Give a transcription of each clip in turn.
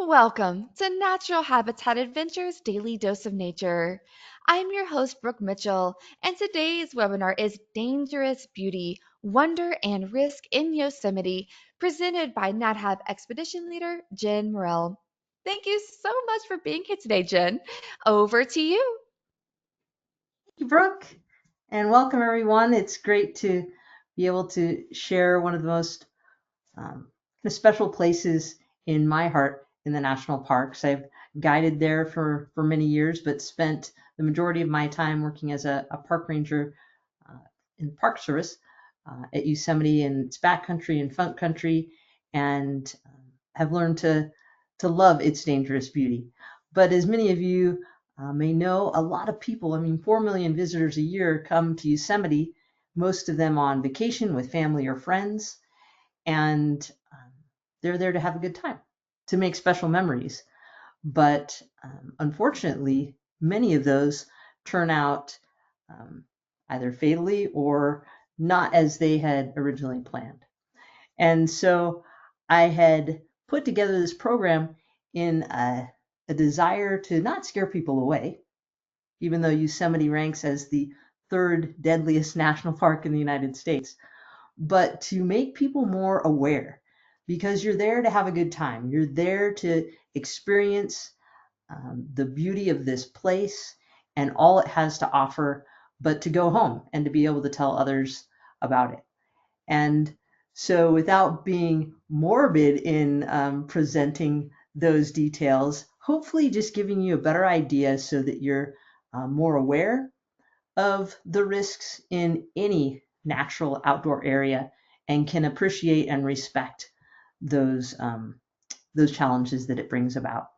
Welcome to Natural Habitat Adventures Daily Dose of Nature. I'm your host, Brooke Mitchell, and today's webinar is Dangerous Beauty, Wonder and Risk in Yosemite, presented by NatHab Expedition Leader Jenn Morrell. Thank you so much for being here today, Jenn. Over to you. Thank you, Brooke, and welcome everyone. It's great to be able to share one of the most special places in my heart in the national parks. I've guided there for many years, but spent the majority of my time working as a park ranger in Park Service at Yosemite and its backcountry and front country, and have learned to love its dangerous beauty. But as many of you may know, a lot of people, 4 million visitors a year come to Yosemite, most of them on vacation with family or friends, and they're there to have a good time, to make special memories. But unfortunately, many of those turn out either fatally or not as they had originally planned. And so I had put together this program in a desire to not scare people away, even though Yosemite ranks as the third deadliest national park in the United States, but to make people more aware, because you're there to have a good time. You're there to experience the beauty of this place and all it has to offer, but to go home and to be able to tell others about it. And so, without being morbid in presenting those details, hopefully just giving you a better idea so that you're more aware of the risks in any natural outdoor area and can appreciate and respect those challenges that it brings about.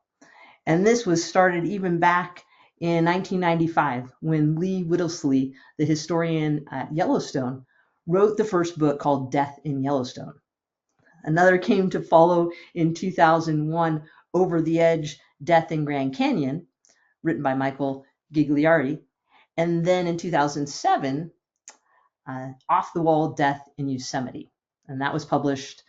And this was started even back in 1995 when Lee Whittlesey, the historian at Yellowstone, wrote the first book called Death in Yellowstone. Another came to follow in 2001, Over the Edge, Death in Grand Canyon, written by Michael Gigliardi. And then in 2007, Off the Wall, Death in Yosemite. And that was published,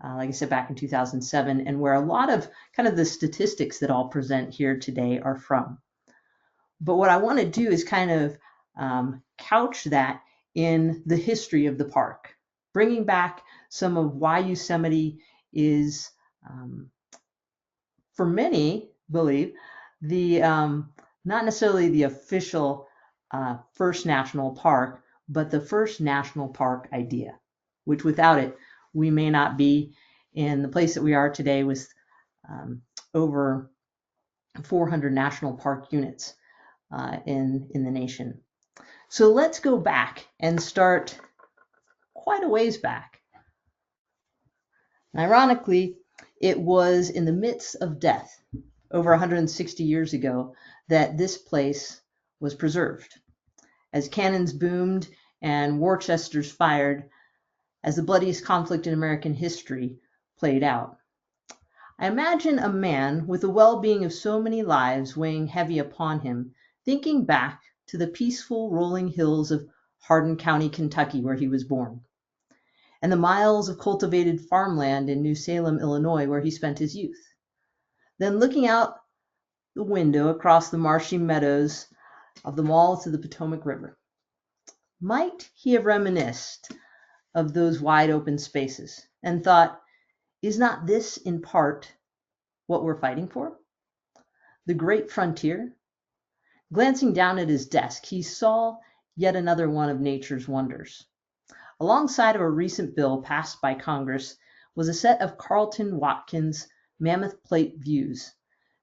like I said, back in 2007, and where a lot of kind of the statistics that I'll present here today are from. But what I want to do is kind of couch that in the history of the park, bringing back some of why Yosemite is, for many, believe, the not necessarily the official first national park, but the first national park idea, which without it, we may not be in the place that we are today with over 400 national park units in the nation. So let's go back and start quite a ways back. And ironically, it was in the midst of death, over 160 years ago, that this place was preserved. As cannons boomed and Worcesters fired, as the bloodiest conflict in American history played out. I imagine a man with the well-being of so many lives weighing heavy upon him, thinking back to the peaceful rolling hills of Hardin County, Kentucky, where he was born, and the miles of cultivated farmland in New Salem, Illinois, where he spent his youth. Then looking out the window across the marshy meadows of the mall to the Potomac River. Might he have reminisced of those wide open spaces and thought, is not this in part what we're fighting for? The great frontier? Glancing down at his desk, he saw yet another one of nature's wonders. Alongside of a recent bill passed by Congress was a set of Carlton Watkins mammoth plate views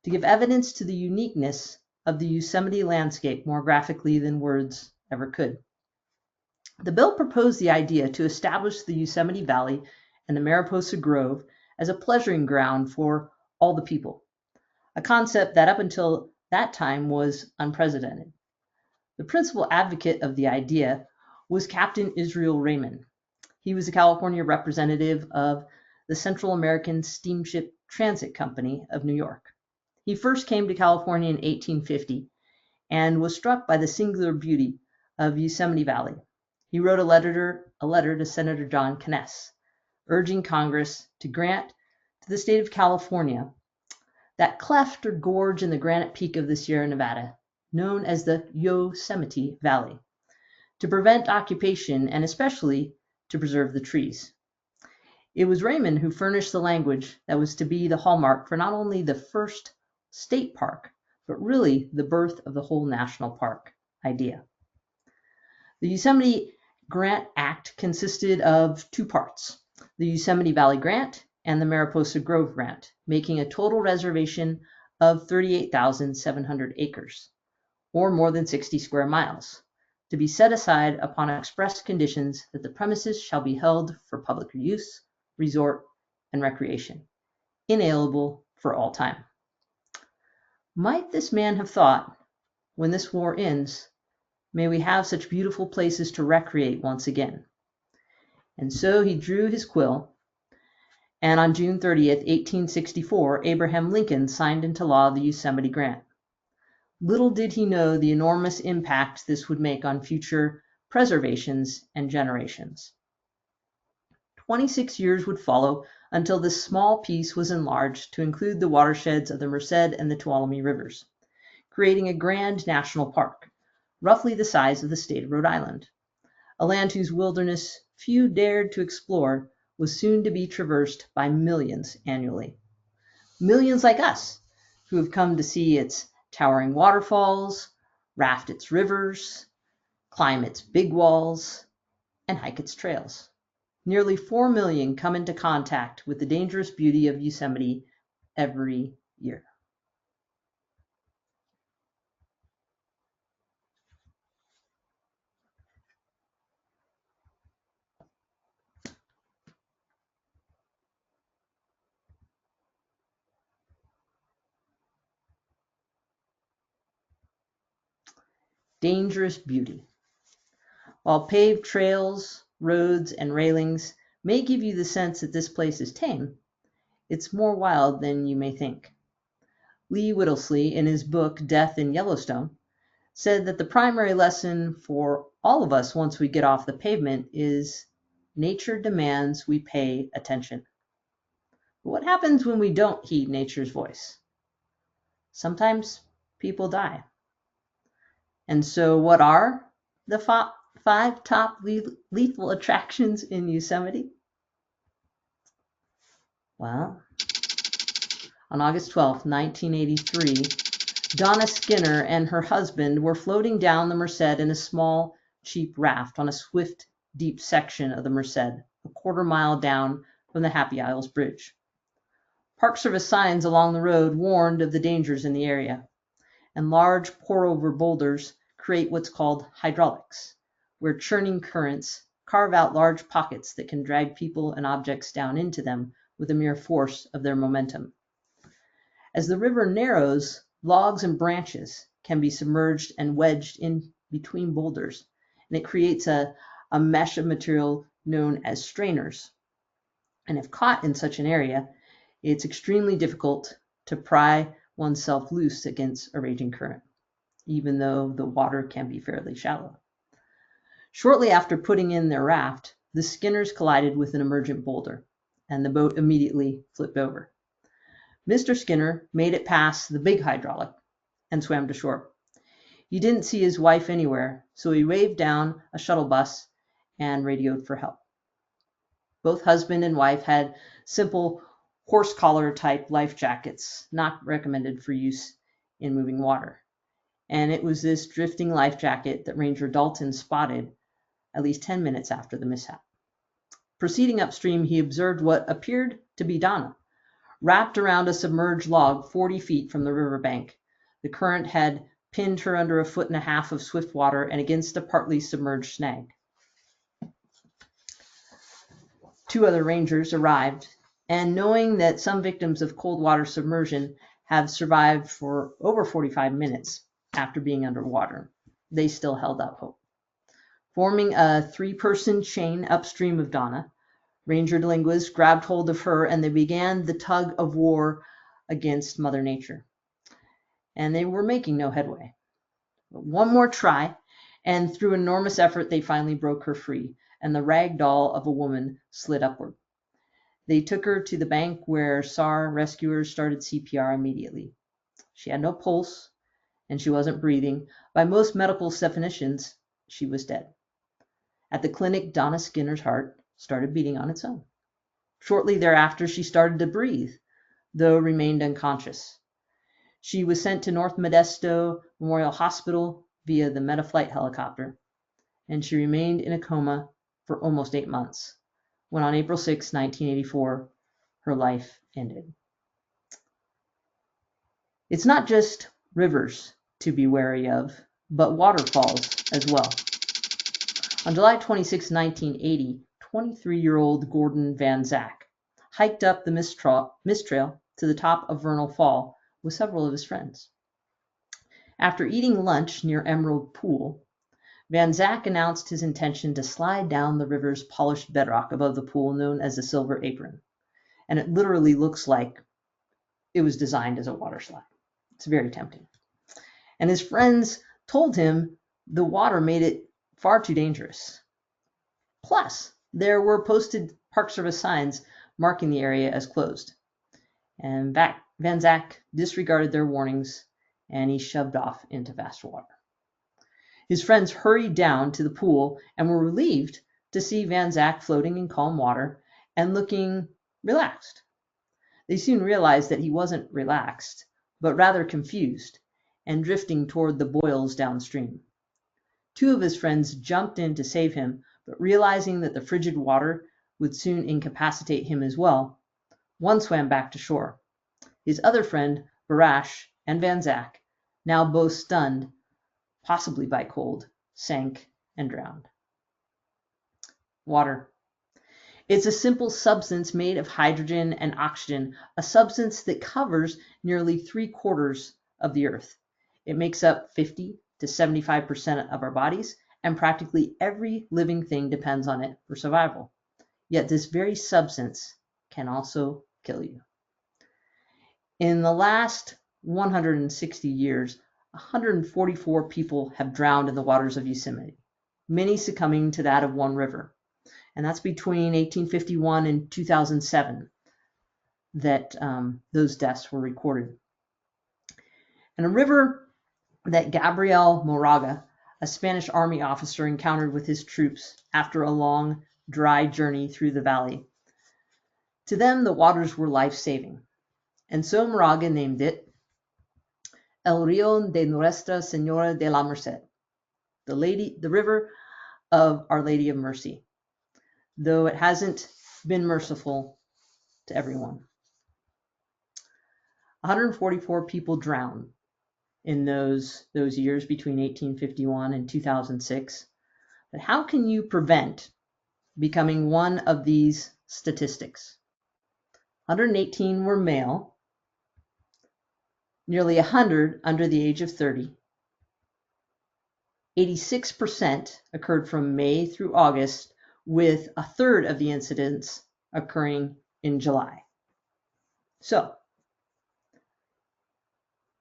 to give evidence to the uniqueness of the Yosemite landscape more graphically than words ever could. The bill proposed the idea to establish the Yosemite Valley and the Mariposa Grove as a pleasuring ground for all the people, a concept that up until that time was unprecedented. The principal advocate of the idea was Captain Israel Raymond. He was a California representative of the Central American Steamship Transit Company of New York. He first came to California in 1850 and was struck by the singular beauty of Yosemite Valley. He wrote a letter to Senator John Kness, urging Congress to grant to the state of California that cleft or gorge in the granite peak of the Sierra Nevada, known as the Yosemite Valley, to prevent occupation and especially to preserve the trees. It was Raymond who furnished the language that was to be the hallmark for not only the first state park, but really the birth of the whole national park idea. The Yosemite Grant Act consisted of two parts, the Yosemite Valley Grant and the Mariposa Grove Grant, making a total reservation of 38,700 acres, or more than 60 square miles, to be set aside upon express conditions that the premises shall be held for public use, resort, and recreation, inalienable for all time. Might this man have thought, when this war ends, may we have such beautiful places to recreate once again? And so he drew his quill, and on June 30th, 1864, Abraham Lincoln signed into law the Yosemite Grant. Little did he know the enormous impact this would make on future preservations and generations. 26 years would follow until this small piece was enlarged to include the watersheds of the Merced and the Tuolumne rivers, creating a grand national park, roughly the size of the state of Rhode Island. A land whose wilderness few dared to explore was soon to be traversed by millions annually. Millions like us, who have come to see its towering waterfalls, raft its rivers, climb its big walls, and hike its trails. Nearly 4 million come into contact with the dangerous beauty of Yosemite every year. Dangerous beauty. While paved trails, roads, and railings may give you the sense that this place is tame, it's more wild than you may think. Lee Whittlesey, in his book Death in Yellowstone, said that the primary lesson for all of us once we get off the pavement is nature demands we pay attention. But what happens when we don't heed nature's voice? Sometimes people die. And so what are the 5 top lethal attractions in Yosemite? Well, on August 12, 1983, Donna Skinner and her husband were floating down the Merced in a small, cheap raft on a swift, deep section of the Merced, a quarter-mile down from the Happy Isles Bridge. Park Service signs along the road warned of the dangers in the area, and large pour-over boulders create what's called hydraulics, where churning currents carve out large pockets that can drag people and objects down into them with the mere force of their momentum. As the river narrows, logs and branches can be submerged and wedged in between boulders, and it creates a mesh of material known as strainers. And if caught in such an area, it's extremely difficult to pry oneself loose against a raging current, even though the water can be fairly shallow. Shortly after putting in their raft, the Skinners collided with an emergent boulder, and the boat immediately flipped over. Mr. Skinner made it past the big hydraulic and swam to shore. He didn't see his wife anywhere, so he waved down a shuttle bus and radioed for help. Both husband and wife had simple horse collar type life jackets, not recommended for use in moving water. And it was this drifting life jacket that Ranger Dalton spotted at least 10 minutes after the mishap. Proceeding upstream, he observed what appeared to be Donna, wrapped around a submerged log 40 feet from the riverbank. The current had pinned her under 1.5 feet of swift water and against a partly submerged snag. 2 other rangers arrived, and knowing that some victims of cold water submersion have survived for over 45 minutes after being underwater, they still held out hope. Forming a 3-person chain upstream of Donna, Ranger Delinguas grabbed hold of her, and they began the tug of war against Mother Nature. And they were making no headway. But one more try, and through enormous effort, they finally broke her free, and the rag doll of a woman slid upward. They took her to the bank where SAR rescuers started CPR immediately. She had no pulse and she wasn't breathing. By most medical definitions, she was dead. At the clinic, Donna Skinner's heart started beating on its own. Shortly thereafter, she started to breathe, though remained unconscious. She was sent to North Modesto Memorial Hospital via the Metaflight helicopter, and she remained in a coma for almost 8 months, when on April 6, 1984, her life ended. It's not just rivers to be wary of, but waterfalls as well. On July 26, 1980, 23-year-old Gordon Van Zak hiked up the Mist Trail to the top of Vernal Fall with several of his friends. After eating lunch near Emerald Pool, Van Zak announced his intention to slide down the river's polished bedrock above the pool known as the Silver Apron. And it literally looks like it was designed as a water slide. It's very tempting. And his friends told him the water made it far too dangerous. Plus, there were posted Park Service signs marking the area as closed. And Van Zak disregarded their warnings, and he shoved off into fast water. His friends hurried down to the pool and were relieved to see Van Zak floating in calm water and looking relaxed. They soon realized that he wasn't relaxed, but rather confused and drifting toward the boils downstream. Two of his friends jumped in to save him, but realizing that the frigid water would soon incapacitate him as well, one swam back to shore. His other friend, Barash, and Van Zak, now both stunned, possibly by cold, sank and drowned. Water. It's a simple substance made of hydrogen and oxygen, a substance that covers nearly 3/4 of the Earth. It makes up 50 to 75% of our bodies, and practically every living thing depends on it for survival. Yet this very substance can also kill you. In the last 160 years, 144 people have drowned in the waters of Yosemite, many succumbing to that of one river. And that's between 1851 and 2007 that those deaths were recorded. And a river that Gabriel Moraga, a Spanish army officer, encountered with his troops after a long, dry journey through the valley. To them, the waters were life-saving. And so Moraga named it El Río de Nuestra Señora de la Merced, the river of Our Lady of Mercy, though it hasn't been merciful to everyone. 144 people drowned in those years between 1851 and 2006. But how can you prevent becoming one of these statistics? 118 were male, nearly 100 under the age of 30. 86% occurred from May through August, with a third of the incidents occurring in July. So,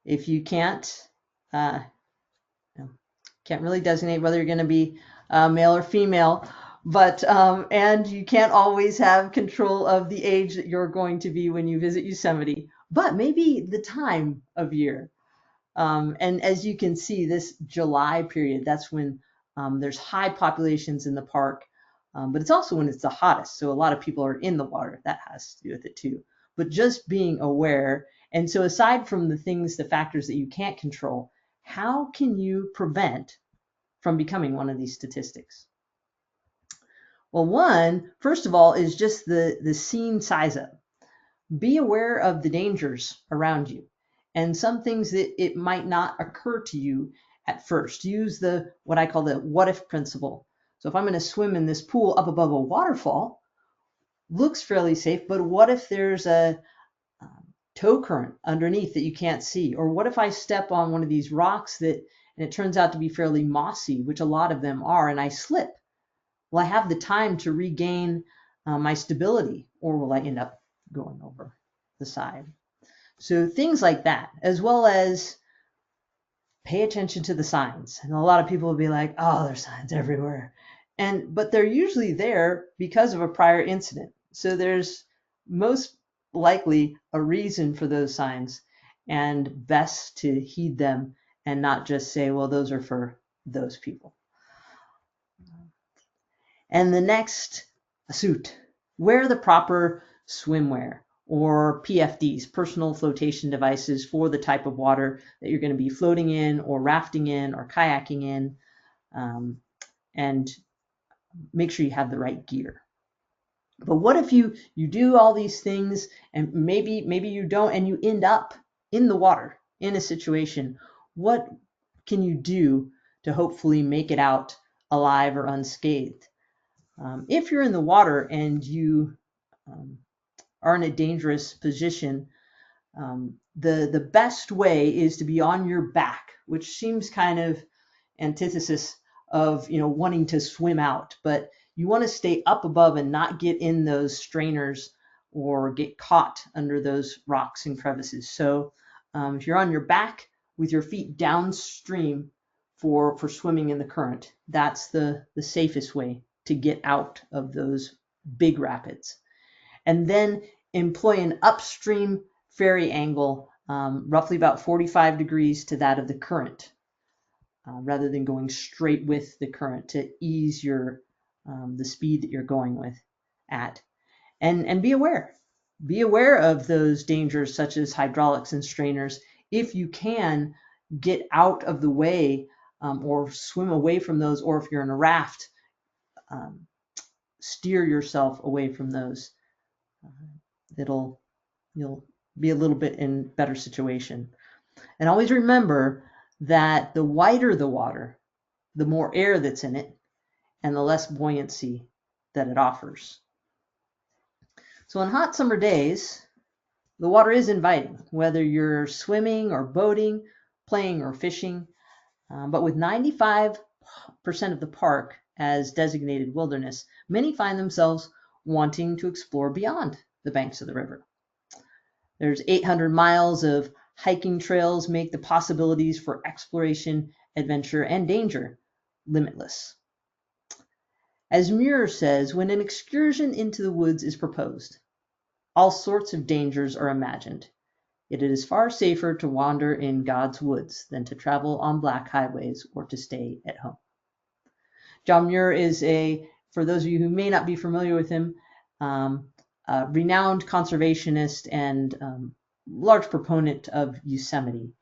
if you can't really designate whether you're going to be male or female, but and you can't always have control of the age that you're going to be when you visit Yosemite, but maybe the time of year. And as you can see, this July period, that's when there's high populations in the park, but it's also when it's the hottest. So a lot of people are in the water. That has to do with it too. But just being aware. And so aside from the factors that you can't control, how can you prevent from becoming one of these statistics? Well, one, first of all, is just the scene size up. Be aware of the dangers around you and some things that it might not occur to you at first. Use what I call the what if principle. So if I'm going to swim in this pool up above a waterfall, looks fairly safe, but what if there's a tow current underneath that you can't see? Or what if I step on one of these rocks and it turns out to be fairly mossy, which a lot of them are, and I slip? Will I have the time to regain my stability, or will I end up going over the side? So things like that, as well as pay attention to the signs. And a lot of people will be like, oh, there's signs everywhere. But they're usually there because of a prior incident. So there's most likely a reason for those signs, and best to heed them and not just say, well, those are for those people. And the next, suit. Wear the proper swimwear or PFDs, personal flotation devices, for the type of water that you're going to be floating in or rafting in or kayaking in. And make sure you have the right gear. But what if you do all these things and maybe you don't, and you end up in the water in a situation? What can you do to hopefully make it out alive or unscathed? If you're in the water and you are in a dangerous position, the best way is to be on your back, which seems kind of antithesis of wanting to swim out, but you want to stay up above and not get in those strainers or get caught under those rocks and crevices. So if you're on your back with your feet downstream for swimming in the current, that's the safest way to get out of those big rapids. And then employ an upstream ferry angle, roughly about 45 degrees to that of the current, rather than going straight with the current, to ease your the speed that you're going with at. And be aware. Be aware of those dangers such as hydraulics and strainers. If you can, get out of the way or swim away from those, or if you're in a raft, steer yourself away from those. You'll be a little bit in better situation. And always remember that the wider the water, the more air that's in it, and the less buoyancy that it offers. So on hot summer days, the water is inviting, whether you're swimming or boating, playing or fishing. But with 95% of the park as designated wilderness, many find themselves wanting to explore beyond the banks of the river. There's 800 miles of hiking trails, make the possibilities for exploration, adventure, and danger limitless. As Muir says, when an excursion into the woods is proposed, all sorts of dangers are imagined. Yet it is far safer to wander in God's woods than to travel on black highways or to stay at home. John Muir is for those of you who may not be familiar with him, a renowned conservationist and large proponent of Yosemite.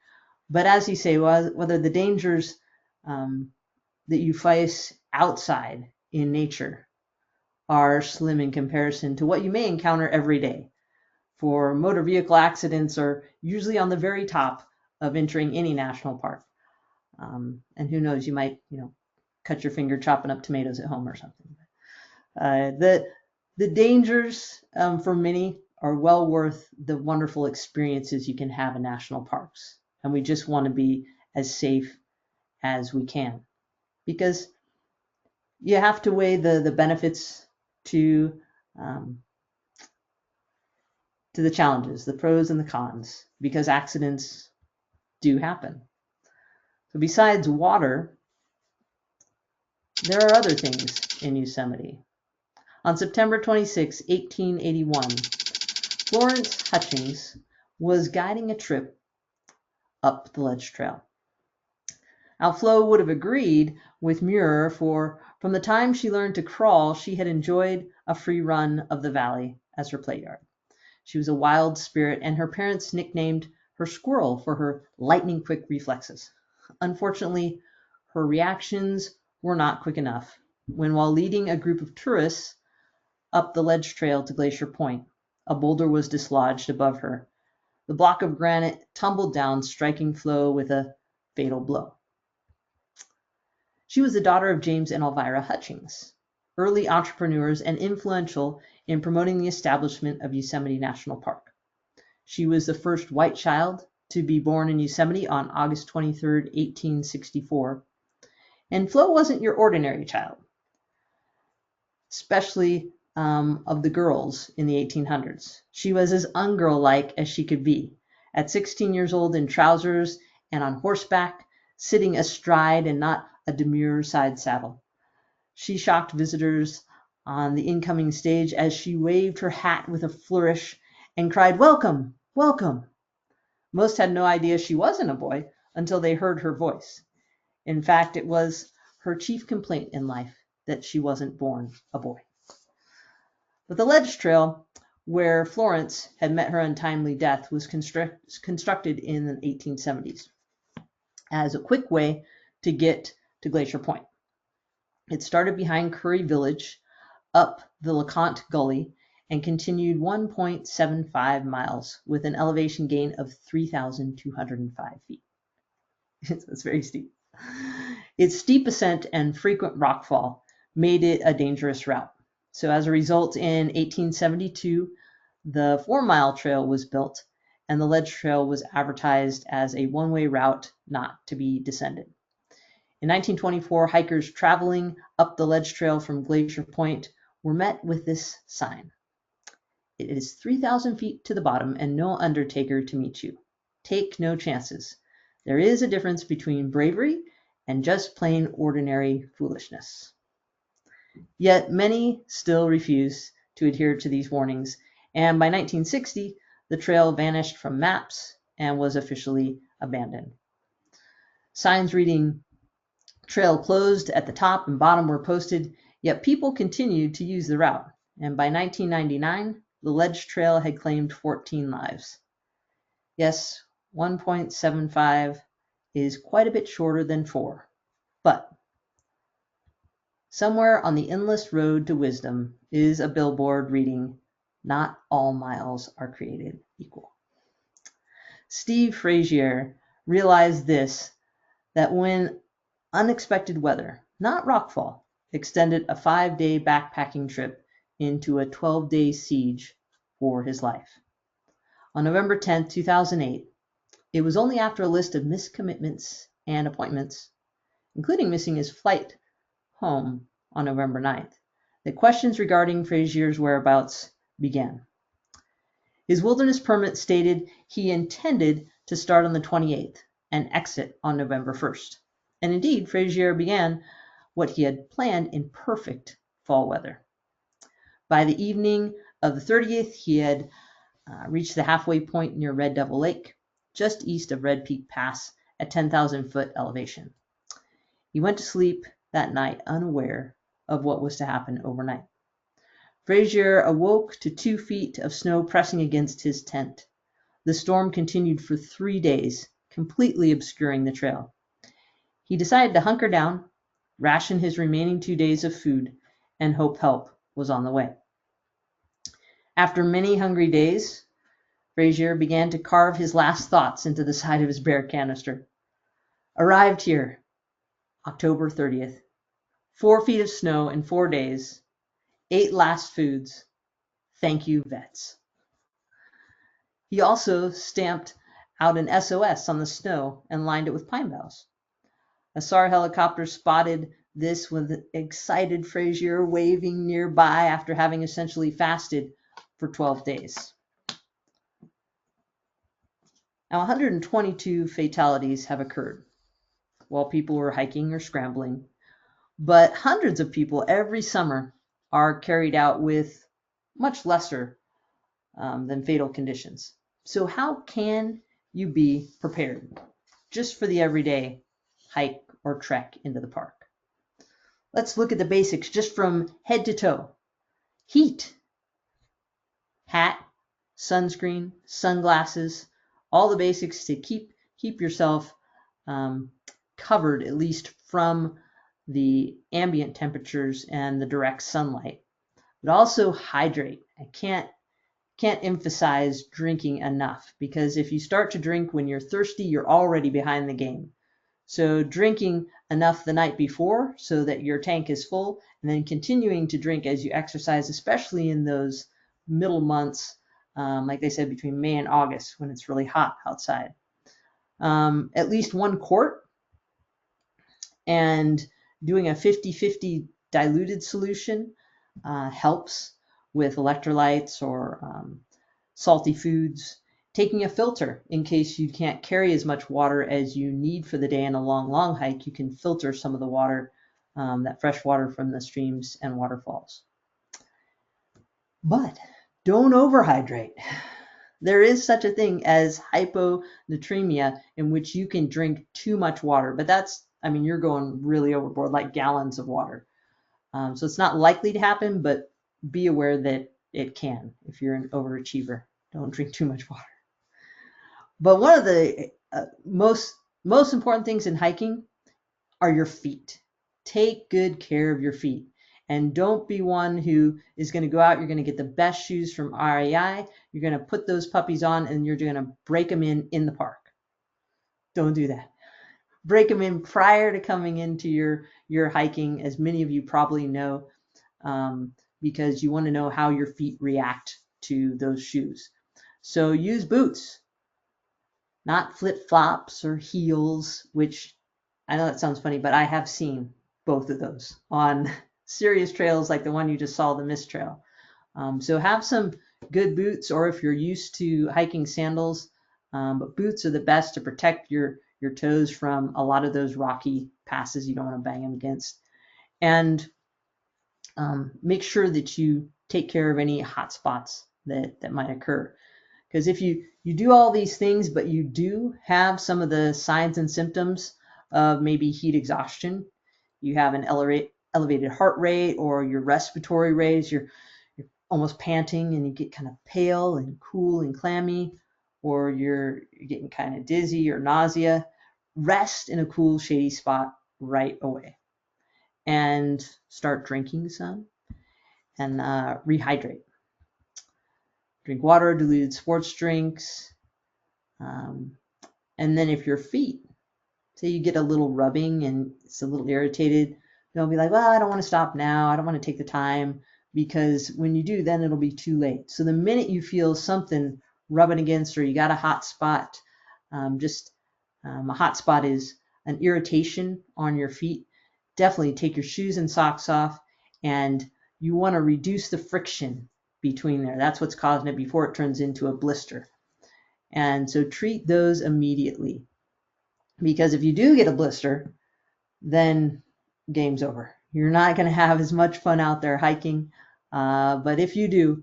But as he say, whether the dangers that you face outside in nature are slim in comparison to what you may encounter every day. For motor vehicle accidents are usually on the very top of entering any national park. And who knows, you might, cut your finger chopping up tomatoes at home or something. The dangers for many are well worth the wonderful experiences you can have in national parks. And we just want to be as safe as we can, because you have to weigh the benefits to the challenges, the pros and the cons, because accidents do happen. So besides water, there are other things in Yosemite. On September 26, 1881, Florence Hutchings was guiding a trip up the Ledge Trail. Now, Flo would have agreed with Muir, for from the time she learned to crawl, she had enjoyed a free run of the valley as her play yard. She was a wild spirit, and her parents nicknamed her Squirrel for her lightning-quick reflexes. Unfortunately, her reactions were not quick enough when, while leading a group of tourists up the Ledge Trail to Glacier Point, a boulder was dislodged above her. The block of granite tumbled down, striking Flo with a fatal blow. She was the daughter of James and Elvira Hutchings, early entrepreneurs and influential in promoting the establishment of Yosemite National Park. She was the first white child to be born in Yosemite on August 23, 1864. And Flo wasn't your ordinary child, especially of the girls in the 1800s. She was as ungirl-like as she could be. At 16 years old, in trousers and on horseback, sitting astride and not a demure side saddle, she shocked visitors on the incoming stage as she waved her hat with a flourish and cried, "Welcome, welcome." Most had no idea she wasn't a boy until they heard her voice. In fact, it was her chief complaint in life that she wasn't born a boy. But the ledge trail where Florence had met her untimely death was constructed in the 1870s as a quick way to get to Glacier Point. It started behind Curry Village, up the LeConte Gully, and continued 1.75 miles with an elevation gain of 3,205 feet. It's very steep. Its steep ascent and frequent rockfall made it a dangerous route. So as a result, in 1872, the 4-mile trail was built, and the ledge trail was advertised as a one-way route not to be descended. In 1924, hikers traveling up the ledge trail from Glacier Point were met with this sign: "It is 3,000 feet to the bottom and no undertaker to meet you. Take no chances. There is a difference between bravery and just plain ordinary foolishness." Yet many still refuse to adhere to these warnings, and by 1960, the trail vanished from maps and was officially abandoned. Signs reading "Trail closed" at the top and bottom were posted, yet people continued to use the route, and by 1999, the ledge trail had claimed 14 lives. Yes, 1.75 is quite a bit shorter than 4, but somewhere on the endless road to wisdom is a billboard reading, "Not all miles are created equal." Steve Frazier realized this, that when unexpected weather, not rockfall, extended a 5-day backpacking trip into a 12-day siege for his life. On November 10, 2008, it was only after a list of missed commitments and appointments, including missing his flight home on November 9th, that questions regarding Frazier's whereabouts began. His wilderness permit stated he intended to start on the 28th and exit on November 1st. And indeed, Frazier began what he had planned in perfect fall weather. By the evening of the 30th, he had reached the halfway point near Red Devil Lake, just east of Red Peak Pass at 10,000 foot elevation. He went to sleep that night unaware of what was to happen overnight. Frazier awoke to 2 feet of snow pressing against his tent. The storm continued for 3 days, completely obscuring the trail. He decided to hunker down, ration his remaining 2 days of food, and hope help was on the way. After many hungry days, Frazier began to carve his last thoughts into the side of his bear canister. Arrived here, October 30th. 4 feet of snow in 4 days. 8 last foods. Thank you, vets. He also stamped out an SOS on the snow and lined it with pine boughs. A SAR helicopter spotted this with excited Frazier waving nearby after having essentially fasted for 12 days. Now, 122 fatalities have occurred while people were hiking or scrambling, but hundreds of people every summer are carried out with much lesser than fatal conditions. So how can you be prepared just for the everyday hike or trek into the park? Let's look at the basics just from head to toe. Heat, hat, sunscreen, sunglasses, all the basics to keep yourself covered, at least from the ambient temperatures and the direct sunlight. But also hydrate. I can't emphasize drinking enough, because if you start to drink when you're thirsty, you're already behind the game. So drinking enough the night before so that your tank is full, and then continuing to drink as you exercise, especially in those middle months, like they said, between May and August when it's really hot outside. At least 1 quart, and doing a 50-50 diluted solution helps with electrolytes or salty foods. Taking a filter in case you can't carry as much water as you need for the day in a long hike. You can filter some of the water, that fresh water from the streams and waterfalls. But don't overhydrate. There is such a thing as hyponatremia, in which you can drink too much water, but you're going really overboard, like gallons of water. So it's not likely to happen, but be aware that it can if you're an overachiever. Don't drink too much water. But one of the most important things in hiking are your feet. Take good care of your feet. And don't be one who is going to go out, you're going to get the best shoes from REI, you're going to put those puppies on, and you're going to break them in the park. Don't do that. Break them in prior to coming into your hiking, as many of you probably know, because you want to know how your feet react to those shoes. So use boots, not flip-flops or heels, which I know that sounds funny, but I have seen both of those on serious trails like the one you just saw, the Mist Trail. So have some good boots, or if you're used to hiking, sandals, but boots are the best to protect your toes from a lot of those rocky passes you don't want to bang them against. And make sure that you take care of any hot spots that might occur. Because if you do all these things, but you do have some of the signs and symptoms of maybe heat exhaustion, you have an elevated heart rate, or your respiratory rate, you're almost panting and you get kind of pale and cool and clammy, or you're getting kind of dizzy or nausea, rest in a cool, shady spot right away and start drinking some and rehydrate. Drink water, diluted sports drinks. And then if your feet, say you get a little rubbing and it's a little irritated, don't be like, well, I don't want to stop now. I don't want to take the time, because when you do, then it'll be too late. So the minute you feel something rubbing against, or you got a hot spot, a hot spot is an irritation on your feet, definitely take your shoes and socks off, and you want to reduce the friction between there. That's what's causing it before it turns into a blister. And so treat those immediately, because if you do get a blister, then game's over. You're not going to have as much fun out there hiking. But if you do,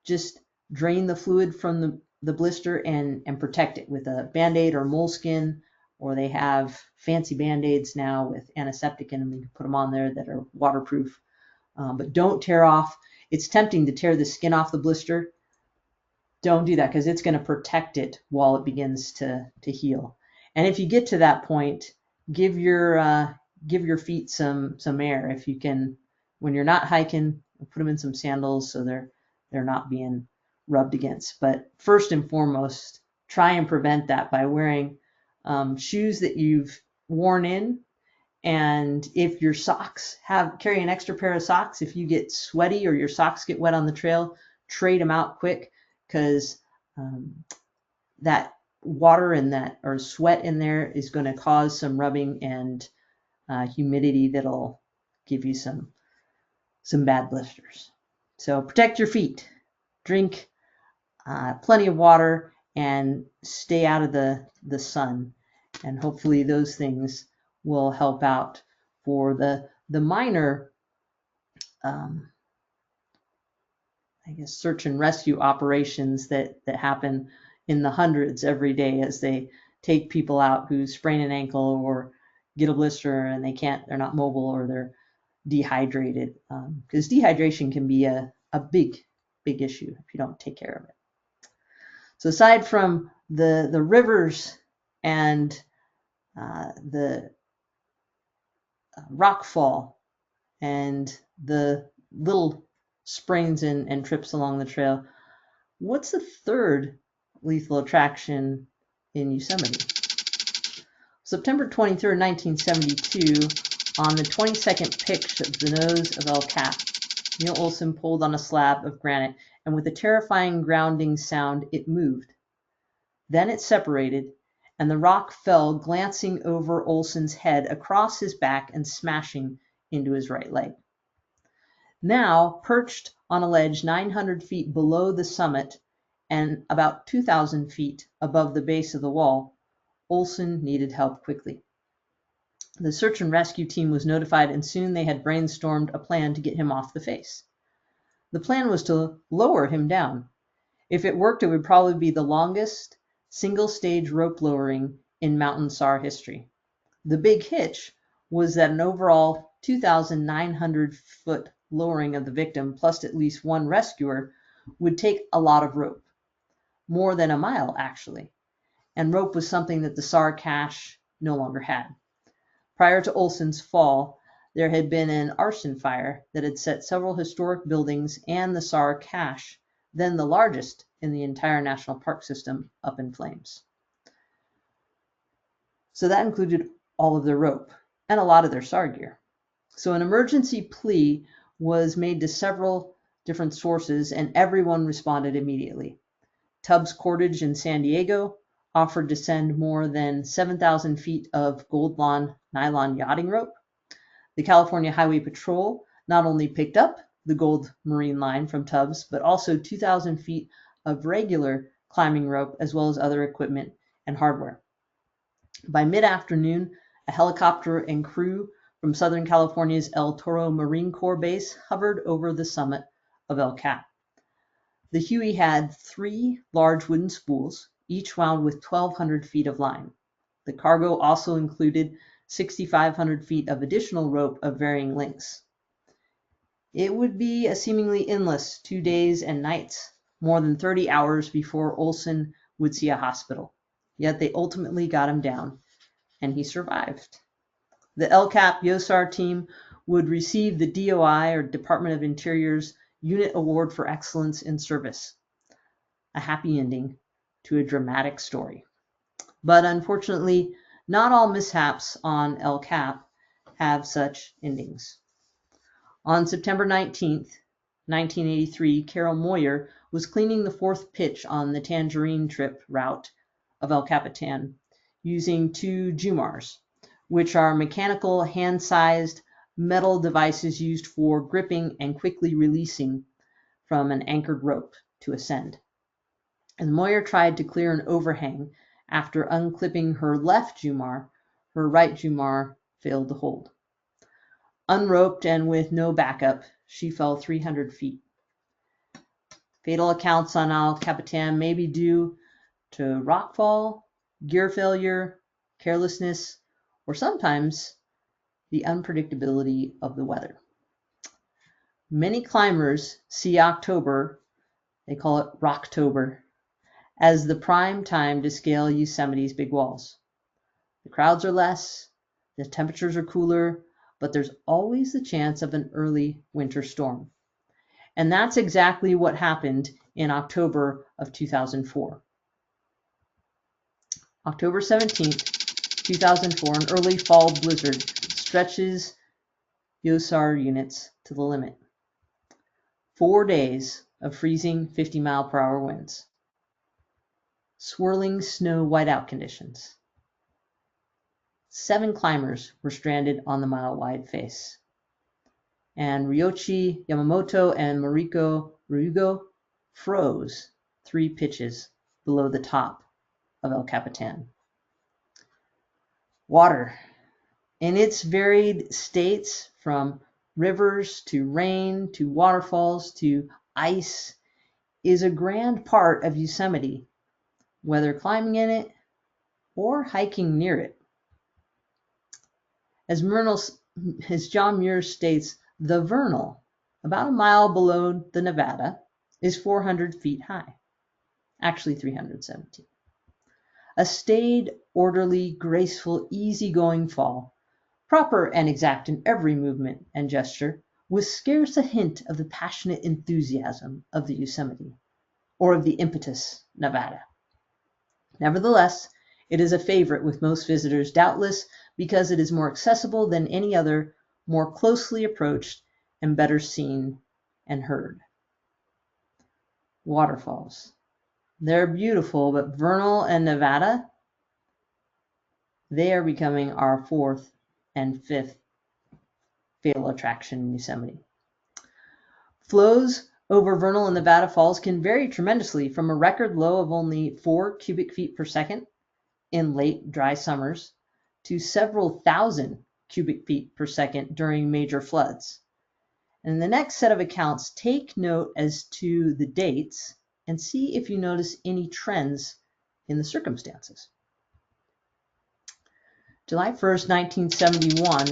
just drain the fluid from the blister and protect it with a Band-Aid or moleskin, or they have fancy Band-Aids now with antiseptic in them. You can put them on there that are waterproof. But don't tear off. It's tempting to tear the skin off the blister. Don't do that, because it's going to protect it while it begins to heal. And if you get to that point, give your feet some air. If you can, when you're not hiking, put them in some sandals so they're not being rubbed against. But first and foremost, try and prevent that by wearing shoes that you've worn in. And if your socks carry an extra pair of socks, if you get sweaty or your socks get wet on the trail, trade them out quick, because that water and that or sweat in there is going to cause some rubbing and humidity that'll give you some bad blisters. So protect your feet, drink plenty of water, and stay out of the sun. And hopefully those things will help out for the minor search and rescue operations that happen in the hundreds every day, as they take people out who sprain an ankle or get a blister and they're not mobile, or they're dehydrated, because dehydration can be a big issue if you don't take care of it. So aside from the rivers and the rock fall and the little sprains and trips along the trail, what's the third lethal attraction in Yosemite? September 23rd, 1972, on the 22nd pitch of the nose of El Cap, Neil Olson pulled on a slab of granite, and with a terrifying grounding sound, it moved. Then it separated, and the rock fell, glancing over Olson's head, across his back, and smashing into his right leg. Now, perched on a ledge 900 feet below the summit and about 2,000 feet above the base of the wall, Olson needed help quickly. The search and rescue team was notified, and soon they had brainstormed a plan to get him off the face. The plan was to lower him down. If it worked, it would probably be the longest single-stage rope lowering in mountain SAR history. The big hitch was that an overall 2,900-foot lowering of the victim, plus at least one rescuer, would take a lot of rope. More than a mile, actually. And rope was something that the SAR cache no longer had. Prior to Olson's fall, there had been an arson fire that had set several historic buildings and the SAR cache, then the largest in the entire national park system, up in flames. So that included all of their rope and a lot of their SAR gear. So an emergency plea was made to several different sources, and everyone responded immediately. Tubbs Cordage in San Diego offered to send more than 7,000 feet of gold lawn nylon yachting rope. The California Highway Patrol not only picked up the gold marine line from Tubbs, but also 2,000 feet of regular climbing rope, as well as other equipment and hardware. By mid-afternoon, a helicopter and crew from Southern California's El Toro Marine Corps Base hovered over the summit of El Cap. The Huey had 3 large wooden spools, each wound with 1,200 feet of line. The cargo also included 6,500 feet of additional rope of varying lengths. It would be a seemingly endless 2 days and nights, more than 30 hours before Olson would see a hospital. Yet they ultimately got him down, and he survived. The El Cap YOSAR team would receive the DOI, or Department of Interior's Unit Award for Excellence in Service. A happy ending to a dramatic story. But unfortunately, not all mishaps on El Cap have such endings. On September 19th, 1983, Carol Moyer was cleaning the 4th pitch on the Tangerine Trip route of El Capitan using 2 Jumars, which are mechanical, hand-sized metal devices used for gripping and quickly releasing from an anchored rope to ascend. As Moyer tried to clear an overhang after unclipping her left Jumar, her right Jumar failed to hold. Unroped and with no backup, she fell 300 feet. Fatal accounts on El Capitan may be due to rockfall, gear failure, carelessness, or sometimes the unpredictability of the weather. Many climbers see October, they call it Rocktober, as the prime time to scale Yosemite's big walls. The crowds are less, the temperatures are cooler, but there's always the chance of an early winter storm. And that's exactly what happened in October of 2004. October 17th, 2004, an early fall blizzard stretches YOSAR units to the limit. 4 days of freezing 50-mile-per-hour winds. Swirling snow whiteout conditions. 7 climbers were stranded on the mile-wide face. And Ryoichi Yamamoto and Mariko Ryugo froze 3 pitches below the top of El Capitan. Water, in its varied states, from rivers to rain to waterfalls to ice, is a grand part of Yosemite, whether climbing in it or hiking near it. As John Muir states, the Vernal, about a mile below the Nevada, is 400 feet high, actually 317. A staid, orderly, graceful, easygoing fall, proper and exact in every movement and gesture, with scarce a hint of the passionate enthusiasm of the Yosemite, or of the impetus Nevada. Nevertheless, it is a favorite with most visitors, doubtless because it is more accessible than any other, more closely approached, and better seen and heard. Waterfalls. They're beautiful, but Vernal and Nevada, they are becoming our 4th and 5th fatal attraction in Yosemite. Flows over Vernal and Nevada Falls can vary tremendously, from a record low of only 4 cubic feet per second in late dry summers to several thousand cubic feet per second during major floods. And in the next set of accounts, take note as to the dates and see if you notice any trends in the circumstances. July 1st, 1971,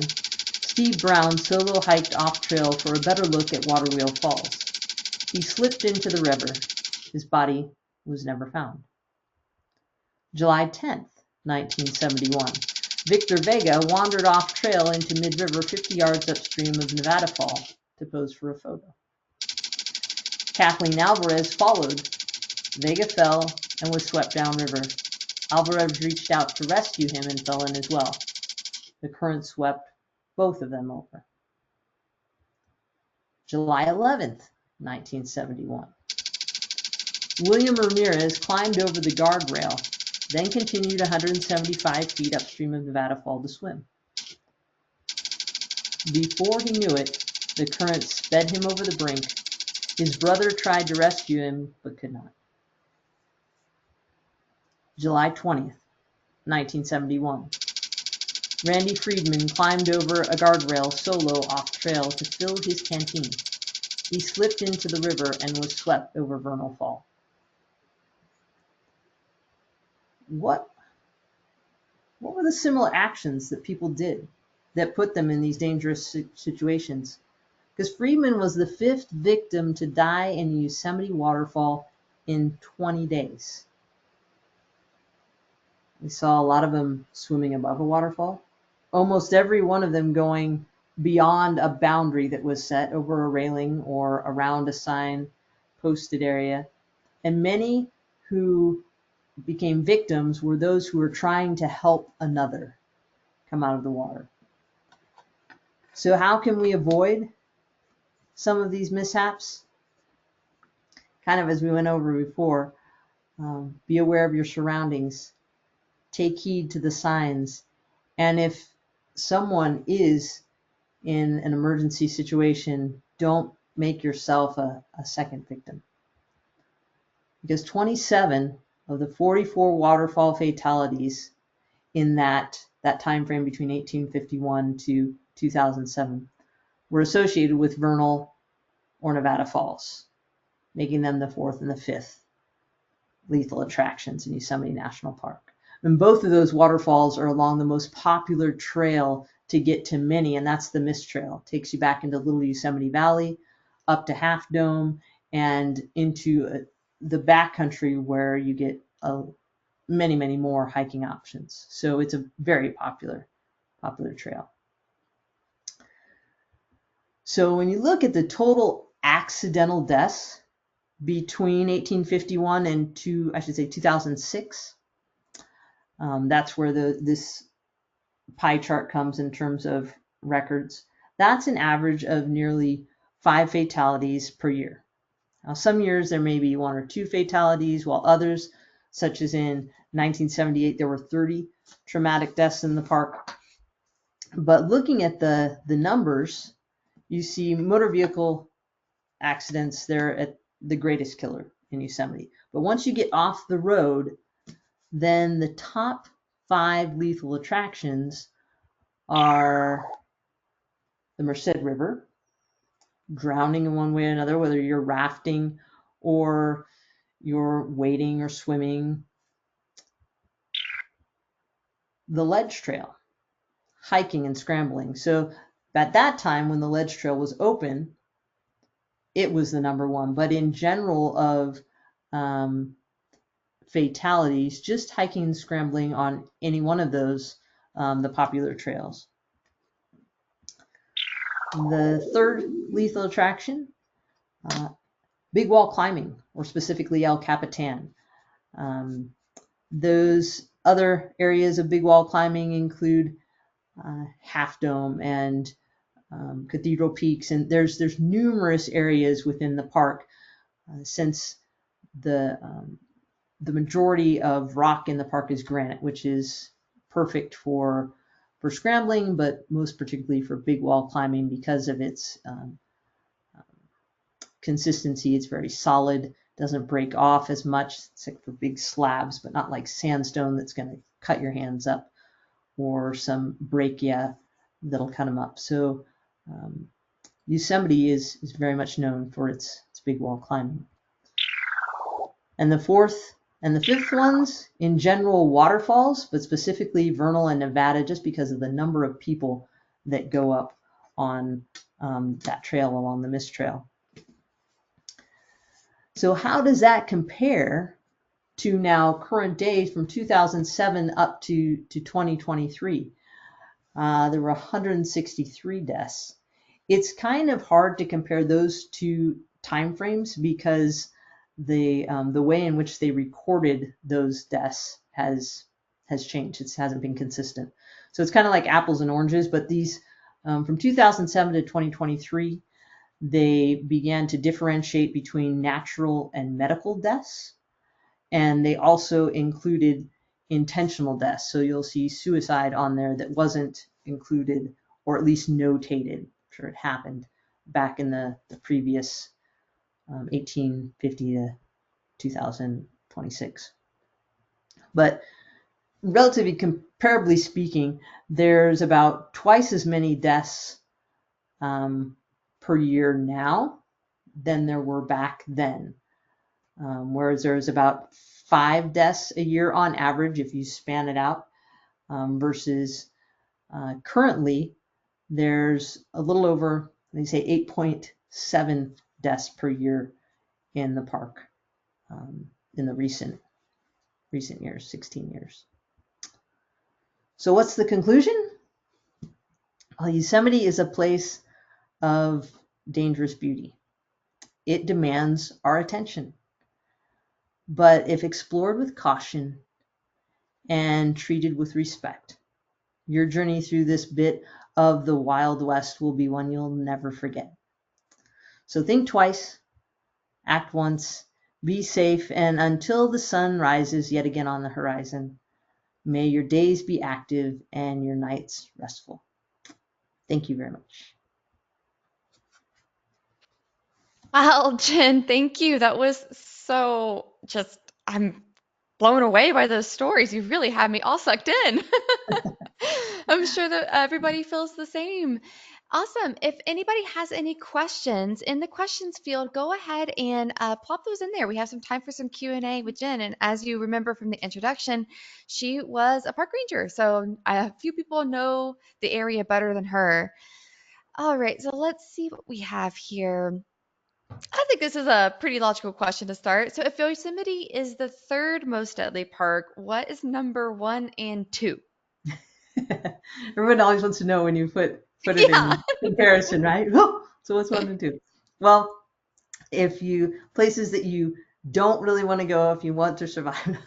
Steve Brown solo hiked off trail for a better look at Waterwheel Falls. He slipped into the river. His body was never found. July 10th, 1971, Victor Vega wandered off trail into mid-river 50 yards upstream of Nevada Fall to pose for a photo. Kathleen Alvarez followed. Vega fell and was swept downriver. Alvarez reached out to rescue him and fell in as well. The current swept both of them over. July 11th, 1971. William Ramirez climbed over the guardrail, then continued 175 feet upstream of Nevada Fall to swim. Before he knew it, the current sped him over the brink. His brother tried to rescue him, but could not. July 20th, 1971. Randy Friedman climbed over a guardrail solo off trail to fill his canteen. He slipped into the river and was swept over Vernal Fall. What were the similar actions that people did that put them in these dangerous situations? Because Friedman was the 5th victim to die in a Yosemite waterfall in 20 days. We saw a lot of them swimming above a waterfall. Almost every one of them going beyond a boundary that was set over a railing or around a sign posted area. And many who became victims were those who were trying to help another come out of the water. So how can we avoid some of these mishaps? Kind of as we went over before, be aware of your surroundings. Take heed to the signs. And if someone is in an emergency situation, don't make yourself a second victim. Because 27 of the 44 waterfall fatalities in that time frame between 1851 to 2007 were associated with Vernal or Nevada Falls, making them the 4th and the 5th lethal attractions in Yosemite National Park. And both of those waterfalls are along the most popular trail to get to many, and that's the Mist Trail. It takes you back into Little Yosemite Valley, up to Half Dome, and into the backcountry where you get many, many more hiking options. So it's a very popular trail. So when you look at the total accidental deaths between 1851 and 2006, that's where this pie chart comes in terms of records. That's an average of nearly 5 fatalities per year. Now, some years there may be 1 or 2 fatalities, while others, such as in 1978, there were 30 traumatic deaths in the park. But looking at the numbers, you see motor vehicle accidents, they're at the greatest killer in Yosemite. But once you get off the road, then the top 5 lethal attractions are the Merced River, drowning in one way or another, whether you're rafting or you're wading or swimming. The Ledge Trail, hiking and scrambling. So at that time when the Ledge Trail was open, it was the number 1. But in general of fatalities, just hiking and scrambling on any one of those, the popular trails. The third lethal attraction, big wall climbing, or specifically El Capitan. Those other areas of big wall climbing include Half Dome and Cathedral Peaks, and there's numerous areas within the park since the majority of rock in the park is granite, which is perfect for scrambling, but most particularly for big wall climbing because of its consistency. It's very solid, doesn't break off as much, except for big slabs, but not like sandstone that's going to cut your hands up, or some breccia that'll cut them up. So Yosemite is very much known for its big wall climbing. And the fourth and the fifth ones, in general, waterfalls, but specifically Vernal and Nevada, just because of the number of people that go up on that trail along the Mist Trail. So how does that compare to now current day from 2007 up to 2023? There were 163 deaths. It's kind of hard to compare those two time frames because the way in which they recorded those deaths has changed. It hasn't been consistent. So it's kind of like apples and oranges. But these from 2007 to 2023, they began to differentiate between natural and medical deaths, and they also included intentional deaths. So you'll see suicide on there that wasn't included, or at least notated. I'm sure it happened back in the previous 1850 to 2026. But relatively comparably speaking, there's about twice as many deaths per year now than there were back then. Whereas there's about 5 deaths a year on average if you span it out, versus currently there's a little over, they say 8.7 deaths per year in the park in the recent years, 16 years. So what's the conclusion? Well, Yosemite is a place of dangerous beauty. It demands our attention. But if explored with caution and treated with respect, your journey through this bit of the Wild West will be one you'll never forget. So think twice, act once, be safe, and until the sun rises yet again on the horizon, may your days be active and your nights restful. Thank you very much. Well, Jen, thank you. That was so just, I'm blown away by those stories. You really had me all sucked in. I'm sure that everybody feels the same. Awesome. If anybody has any questions in the questions field, go ahead and plop those in there. We have some time for some Q&A with Jen. And as you remember from the introduction, she was a park ranger. So a few people know the area better than her. All right, so let's see what we have here. I think this is a pretty logical question to start. So if Yosemite is the third most deadly park, what is number one and two? Everyone always wants to know when you put it Yeah. in comparison, right? So what's 1 and 2? Well, if you places that you don't really want to go if you want to survive,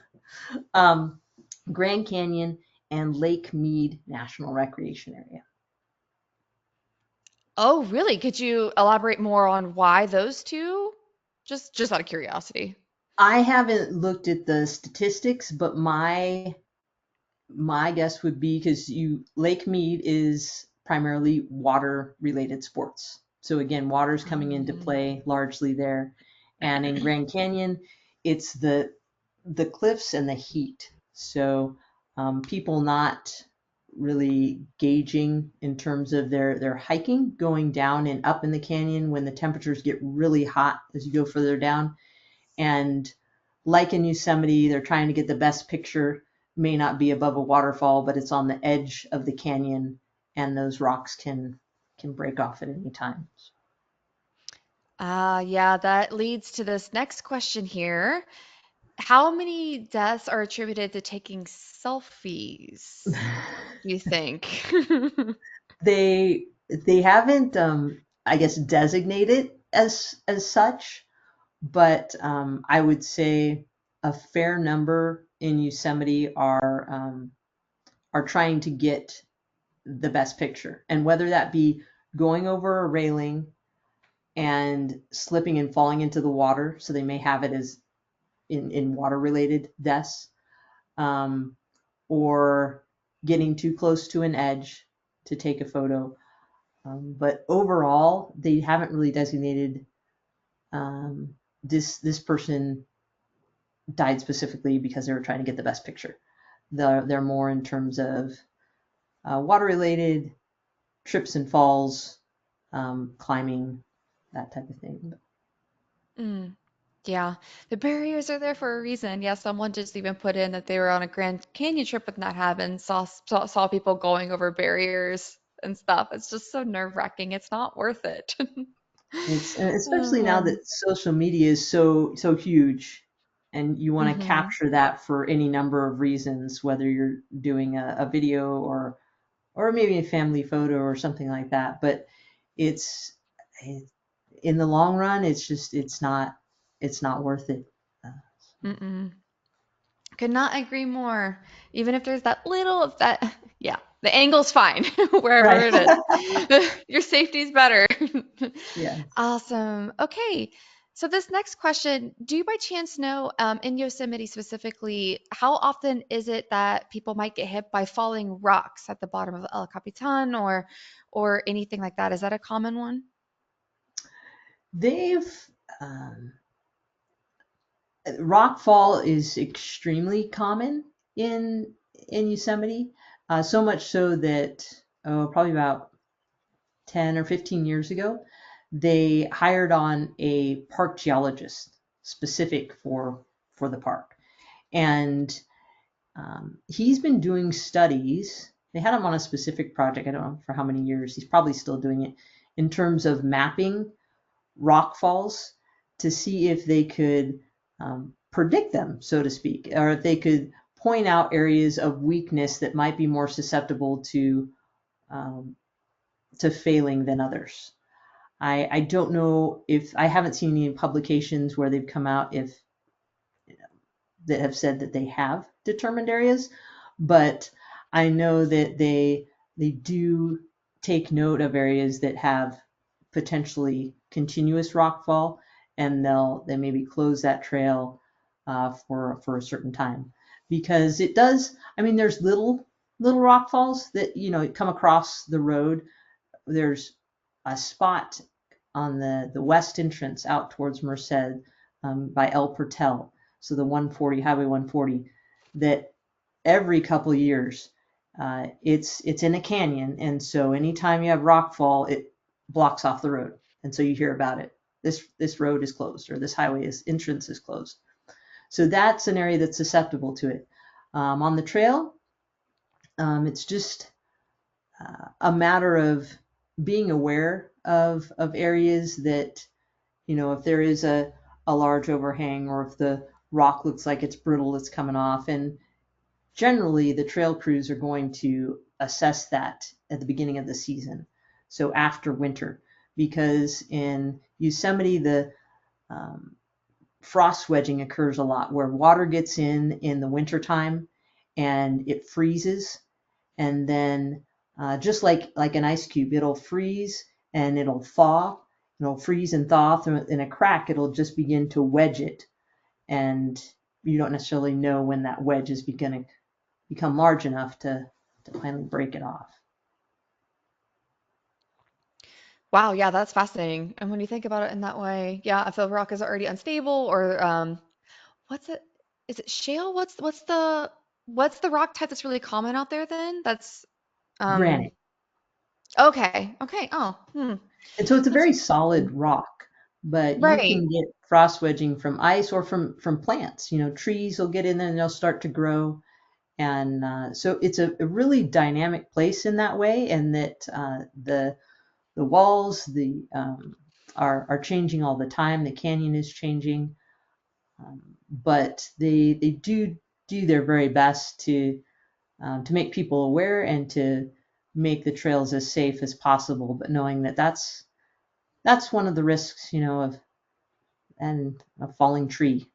Grand Canyon and Lake Mead National Recreation Area. Oh, really? Could you elaborate more on why those two? Just out of curiosity. I haven't looked at the statistics, but my guess would be because Lake Mead is primarily water related sports. So again, water's coming into play largely there. And in Grand Canyon, it's the cliffs and the heat. So people not really gauging in terms of their hiking, going down and up in the canyon when the temperatures get really hot as you go further down. And like in Yosemite, they're trying to get the best picture. May not be above a waterfall, but it's on the edge of the canyon, and those rocks can break off at any time. Yeah, that leads to this next question here. How many deaths are attributed to taking selfies, do you think? They haven't, I guess, designated as such, but I would say a fair number in Yosemite are trying to get the best picture, and whether that be going over a railing and slipping and falling into the water, so they may have it as in water related deaths, or getting too close to an edge to take a photo. But overall, they haven't really designated this person died specifically because they were trying to get the best picture. They're more in terms of water related trips and falls, climbing, that type of thing. Mm. Yeah, the barriers are there for a reason. Yeah, someone just even put in that they were on a Grand Canyon trip with that happened, saw people going over barriers and stuff. It's just so nerve-wracking. It's not worth it. It's, and especially now Um, that social media is so huge, and you want to mhm, capture that for any number of reasons, whether you're doing a video or maybe a family photo or something like that. But it's it, in the long run, it's not worth it. Uh, mm-mm. Could not agree more. Even if there's that little of that, yeah, the angle's fine wherever right. it is. Your safety's better. Yes. Awesome. Okay. So this next question, do you by chance know, in Yosemite specifically, how often is it that people might get hit by falling rocks at the bottom of El Capitan or anything like that? Is that a common one? They've um, rockfall is extremely common in Yosemite, so much so that probably about 10 or 15 years ago, they hired on a park geologist specific for the park, and he's been doing studies. They had him on a specific project. I don't know for how many years. He's probably still doing it in terms of mapping rock falls to see if they could predict them, so to speak, or if they could point out areas of weakness that might be more susceptible um, to failing than others. I don't know if I haven't seen any publications where they've come out if that have said that they have determined areas, but I know that they do take note of areas that have potentially continuous rockfall, and they maybe close that trail for a certain time because it does. I mean, there's little rockfalls that come across the road. There's a spot on the west entrance out towards Merced, by El Portel, so the 140 Highway 140, that every couple of years it's in a canyon, and so anytime you have rockfall, it blocks off the road, and so you hear about it. This road is closed, or this highway is entrance is closed. So that's an area that's susceptible to it. On the trail, it's just a matter of being aware of areas that, if there is a large overhang, or if the rock looks like it's brittle, it's coming off. And generally, the trail crews are going to assess that at the beginning of the season, so after winter, because in Yosemite, the um, frost wedging occurs a lot, where water gets in the wintertime and it freezes, and then just like an ice cube, it'll freeze and it'll thaw. It'll freeze and thaw in a crack. It'll just begin to wedge it, and you don't necessarily know when that wedge is going to become large enough to finally break it off. Wow, yeah, that's fascinating. And when you think about it in that way, yeah, if the rock is already unstable or what's it? Is it shale? What's the rock type that's really common out there then? That's um Granite. okay. Okay. Oh, And so it's a that's very solid rock, but you right. can get frost wedging from ice or from plants. Trees will get in there and they'll start to grow. And so it's a really dynamic place in that way, and that the walls are changing all the time. The canyon is changing, but they do their very best to make people aware and to make the trails as safe as possible. But knowing that that's one of the risks, of and a falling tree,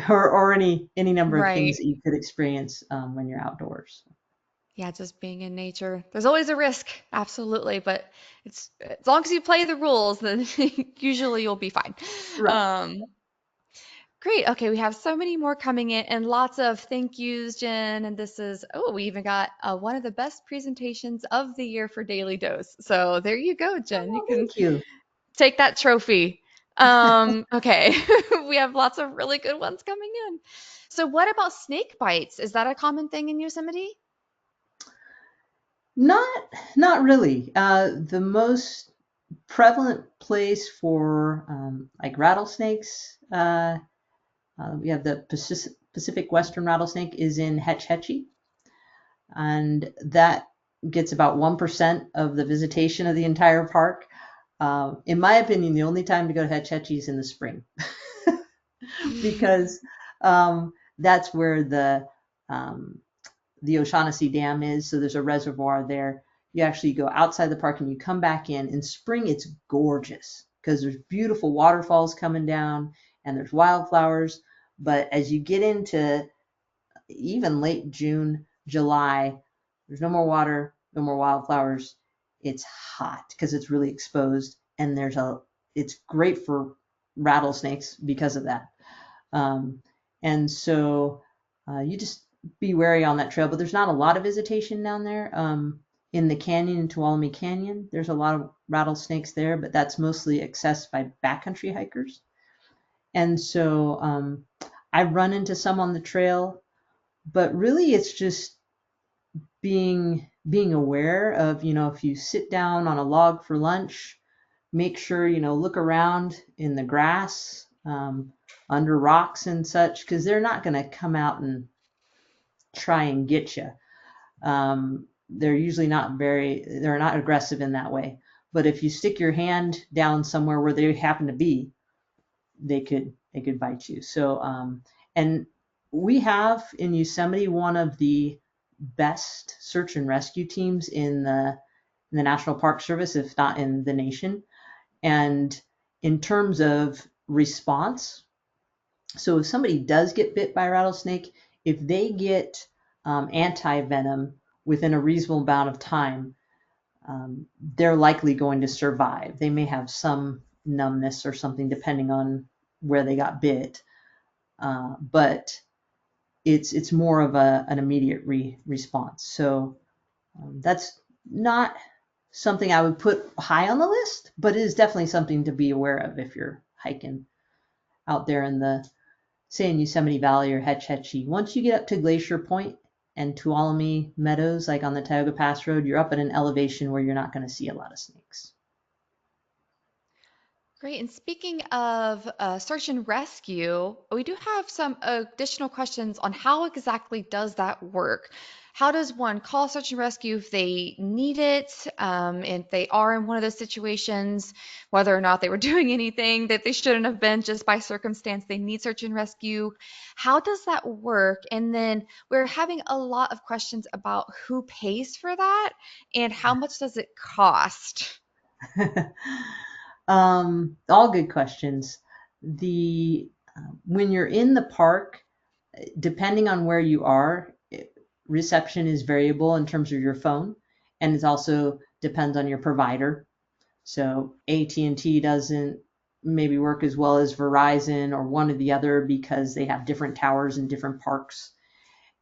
or any number of things Right. that you could experience when you're outdoors. Yeah, just being in nature. There's always a risk, absolutely, but it's as long as you play the rules, then usually you'll be fine. Right. Um, Great. Okay, we have so many more coming in and lots of thank yous, Jen. And this is, oh, we even got one of the best presentations of the year for Daily Dose. So there you go, Jen. You Oh, can thank you. take that trophy. Okay, we have lots of really good ones coming in. So, what about snake bites? Is that a common thing in Yosemite? Not not really. The most. prevalent place for like rattlesnakes. We have the Pacific Western rattlesnake is in Hetch Hetchy, and that gets about 1% of the visitation of the entire park. In my opinion, the only time to go to Hetch Hetchy is in the spring because that's where um, the O'Shaughnessy Dam is. So there's a reservoir there. You actually go outside the park and you come back in. In spring, it's gorgeous because there's beautiful waterfalls coming down and there's wildflowers. But as you get into even late June, July, there's no more water, no more wildflowers. It's hot because it's really exposed, and it's great for rattlesnakes because of that. Um, and so you just be wary on that trail, but there's not a lot of visitation down there. In the canyon, in Tuolumne Canyon, there's a lot of rattlesnakes there, but that's mostly accessed by backcountry hikers. And so I've run into some on the trail, but really it's just being aware of, if you sit down on a log for lunch, make sure, look around in the grass, under rocks and such, because they're not going to come out and try and get you. They're usually they're not aggressive in that way. But if you stick your hand down somewhere where they happen to be, they could bite you. So, and we have in Yosemite one of the best search and rescue teams in the National Park Service, if not in the nation. And in terms of response, so if somebody does get bit by a rattlesnake, if they get anti-venom within a reasonable amount of time, they're likely going to survive. They may have some numbness or something depending on where they got bit, but it's more of an immediate response. So that's not something I would put high on the list, but it is definitely something to be aware of if you're hiking out there in say in Yosemite Valley or Hetch Hetchy. Once you get up to Glacier Point and Tuolumne Meadows, like on the Tioga Pass Road, you're up at an elevation where you're not going to see a lot of snakes. Great. And speaking of search and rescue, we do have some additional questions on how exactly does that work? How does one call search and rescue if they need it, and if they are in one of those situations, whether or not they were doing anything that they shouldn't have been just by circumstance, they need search and rescue. How does that work? And then we're having a lot of questions about who pays for that and how much does it cost? All good questions. The When you're in the park, depending on where you are, reception is variable in terms of your phone, and it also depends on your provider. So AT&T doesn't maybe work as well as Verizon or one or the other because they have different towers in different parks.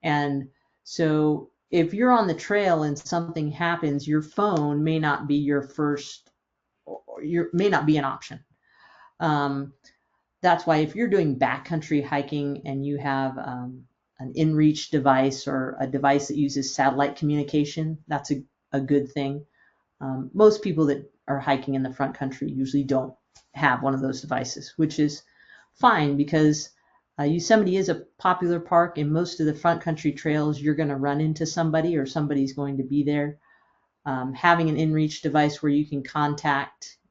And so if you're on the trail and something happens, your phone may not be your first, or may not be an option. Um, that's why if you're doing backcountry hiking and you have an inReach device or a device that uses satellite communication, that's a good thing. Most people that are hiking in the front country usually don't have one of those devices, which is fine because Yosemite is a popular park, and most of the front country trails you're going to run into somebody or somebody's going to be there. Having an inReach device where you can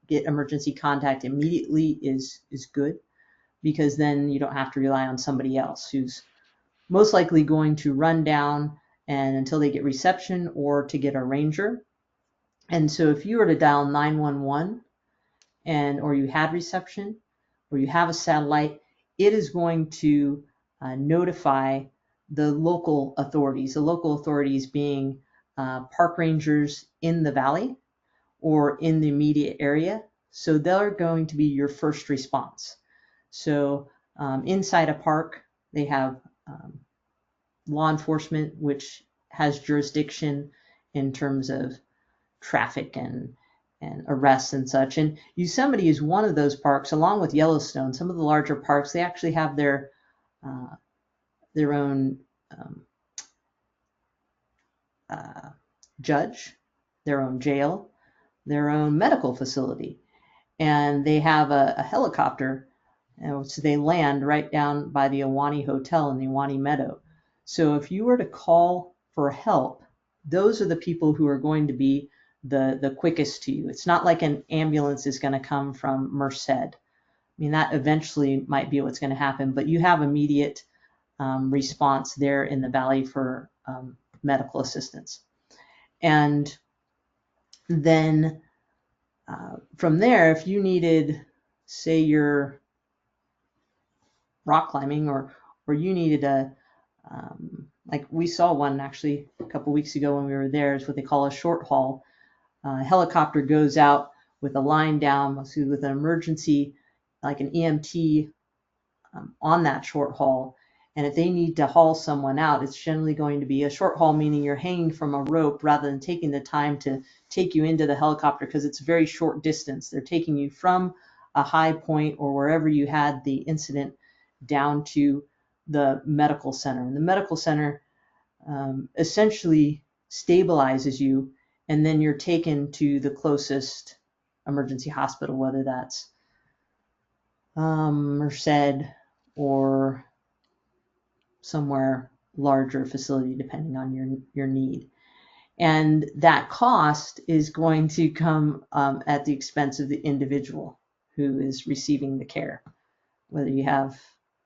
get emergency contact immediately is good, because then you don't have to rely on somebody else who's most likely going to run down and until they get reception or to get a ranger. And so if you were to dial 911 or you had reception or you have a satellite, it is going to notify the local authorities. The local authorities being park rangers in the valley or in the immediate area. So they're going to be your first response. So inside a park, they have law enforcement, which has jurisdiction in terms of traffic and arrests and such. And Yosemite is one of those parks, along with Yellowstone. Some of the larger parks, they actually have their own uh, judge, their own jail. their own medical facility, and they have a helicopter. So they land right down by the Ahwahnee Hotel in the Ahwahnee Meadow. So if you were to call for help, those are the people who are going to be the quickest to you. It's not like an ambulance is going to come from Merced. I mean, that eventually might be what's going to happen, but you have immediate response there in the valley for medical assistance. And then from there, if you needed, say, your rock climbing, or you needed like we saw one actually a couple weeks ago when we were there, is what they call a short haul. Helicopter goes out with a line down with an emergency, like an EMT on that short haul. And if they need to haul someone out, it's generally going to be a short haul, meaning you're hanging from a rope rather than taking the time to take you into the helicopter, because it's a very short distance. They're taking you from a high point or wherever you had the incident down to the medical center. And the medical center essentially stabilizes you, and then you're taken to the closest emergency hospital, whether that's Merced or somewhere larger facility, depending on your need. And that cost is going to come at the expense of the individual who is receiving the care, whether you have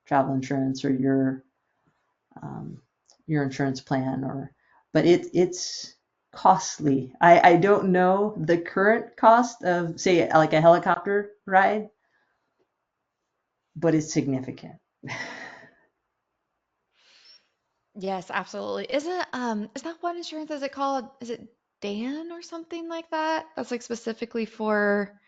travel insurance or your insurance plan, but it's costly. I don't know the current cost of, say, like a helicopter ride, but it's significant. Yes, absolutely. Is that one insurance, is it called, is it Dan or something like that? That's like specifically for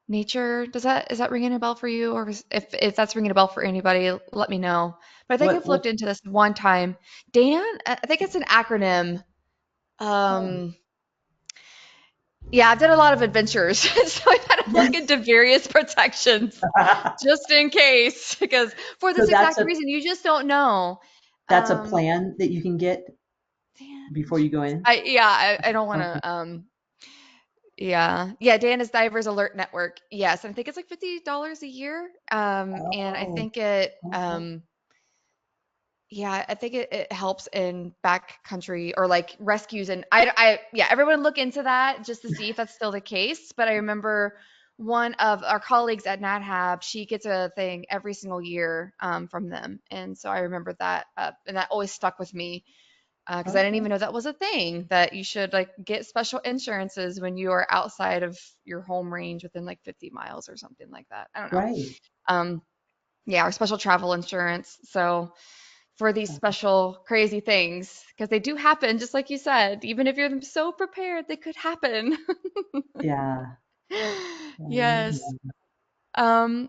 nature. Is that ringing a bell for you? Or if that's ringing a bell for anybody, let me know. But I think I've What looked into this one time. Dan, I think it's an acronym. oh, Um, yeah, I've done a lot of adventures, so I've had to look yes. into various protections just in case, because for So this exact reason, you just don't know. that's a Um, plan that you can get Dan before you go Insurance. in. I don't want Okay. to. Yeah, Dan is Divers Alert Network. Yes, and I think it's like $50 a year. And I Oh, think it, okay. yeah, I think it helps in backcountry or like rescues. And yeah, everyone look into that just to see if that's still the case. But I remember one of our colleagues at NatHab, she gets a thing every single year from them, and so I remember that, and that always stuck with me because I didn't Okay. even know that was a thing that you should like get special insurances when you are outside of your home range within like 50 miles or something like that. I don't know. Right. Um, yeah, or special travel insurance. So for these special crazy things, because they do happen, just like you said, even if you're so prepared, they could happen. Yeah. Yes. Yeah. Um,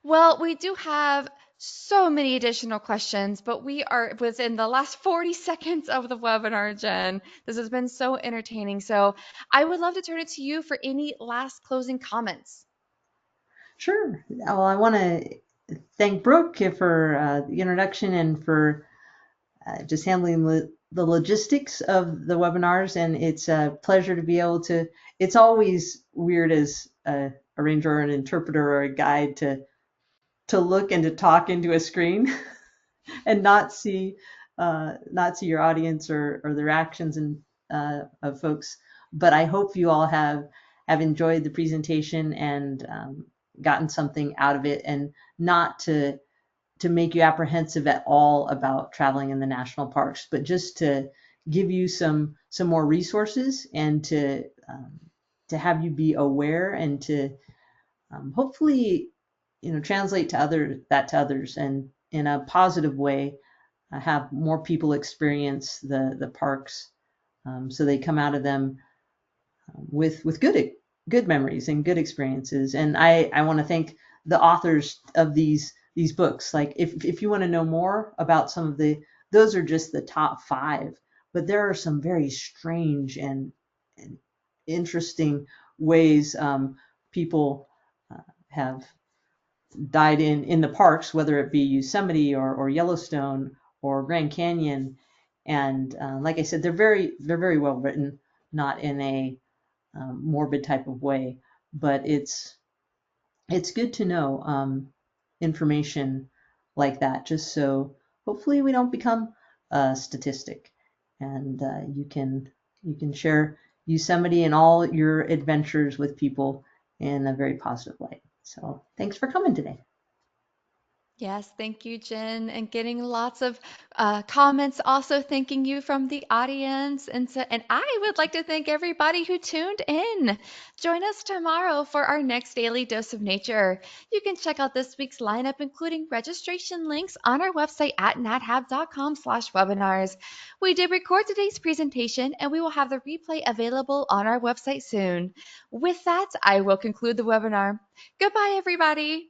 well, we do have so many additional questions, but we are within the last 40 seconds of the webinar, Jen. This has been so entertaining. So I would love to turn it to you for any last closing comments. Sure. Well, I want to thank Brooke for the introduction and for just handling the logistics of the webinars. And it's a pleasure to be able to. It's always weird as a ranger or an interpreter or a guide to look and to talk into a screen and not see your audience or the reactions of folks. But I hope you all have enjoyed the presentation and gotten something out of it, and not to make you apprehensive at all about traveling in the national parks, but just to give you some more resources, and to have you be aware, and to hopefully translate to others, and in a positive way, have more people experience the parks, so they come out of them with good memories and good experiences. And I want to thank the authors of these books. Like, if you want to know more about some of those are just the top 5, but there are some very strange and interesting ways people have died in the parks, whether it be Yosemite or Yellowstone or Grand Canyon. And like I said, they're very well written, not in a morbid type of way, but it's good to know information like that, just so hopefully we don't become a statistic, and you can share Yosemite and all your adventures with people in a very positive light. So thanks for coming today. Yes, thank you, Jen, and getting lots of comments. Also, thanking you from the audience, and I would like to thank everybody who tuned in. Join us tomorrow for our next daily dose of nature. You can check out this week's lineup, including registration links, on our website at nathab.com/webinars. We did record today's presentation, and we will have the replay available on our website soon. With that, I will conclude the webinar. Goodbye, everybody.